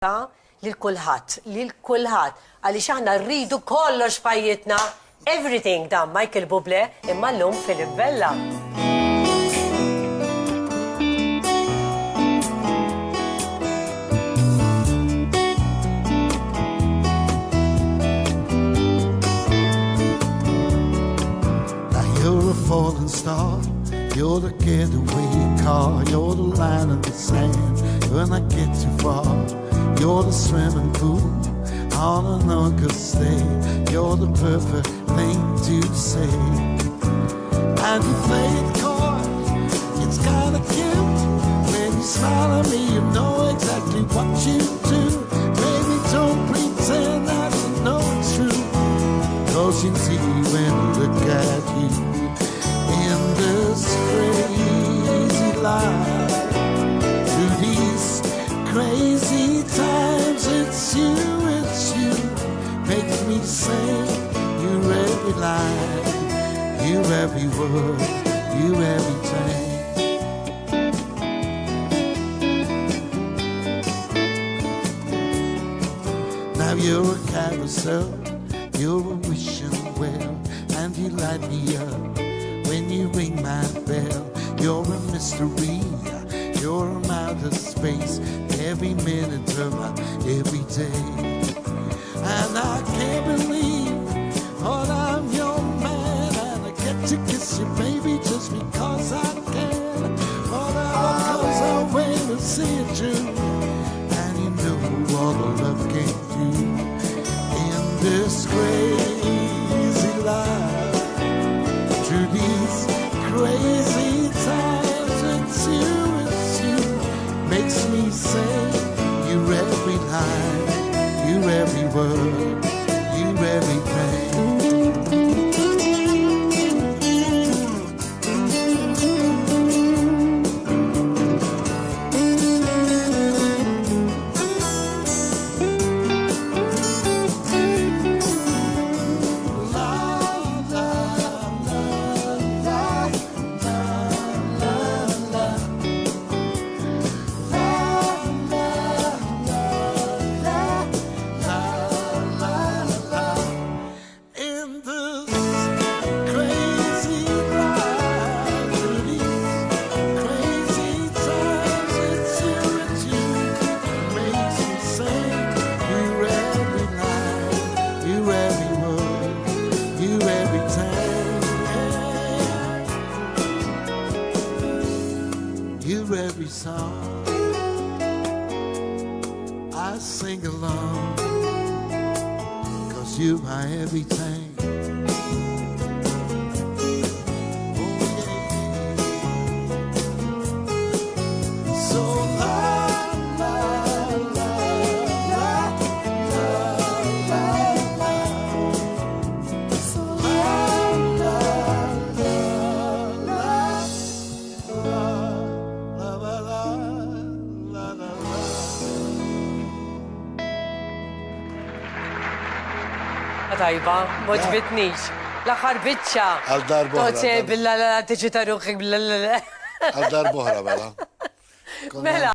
lil kulħadd, għaliex aħna rridu kollox fajjitna, everything da Michael Bublé imma llum fil-Vella. You're a falling star, you're the getaway car, you're the line in the sand, you'll not get too far. You're the swimming pool on an August day, you're the perfect thing to say. And you play it coy, it's kinda cute. When you smile at me, you know exactly what you do. Baby, don't pretend that you know it's true, 'cause you see when I look at you in this crazy life, through these crazy times, it's you, makes me sing you every line, you every word, you everything. Now you're a carousel, you're a wishing well, and you light me up when you ring my bell. You're a mystery, you're from outer space, every minute of my every day. And I can't believe, oh, I'm your man, and I get to kiss you, baby, just because I can. Whatever comes our way, we'll see it through, and you know all the love can do in this crazy life, through these crazy times. It's you, makes me say you every line, you every word, you everything. Every song I sing along, 'cause you're my everything. Oh yeah. So la la la la la la la. So la la la la la. Tajba, moġbitnix. L-aħħar biċċa. Għal darba. Toċe billa tiġi ta' ruħik billa. Għal darba, Vella. Mela.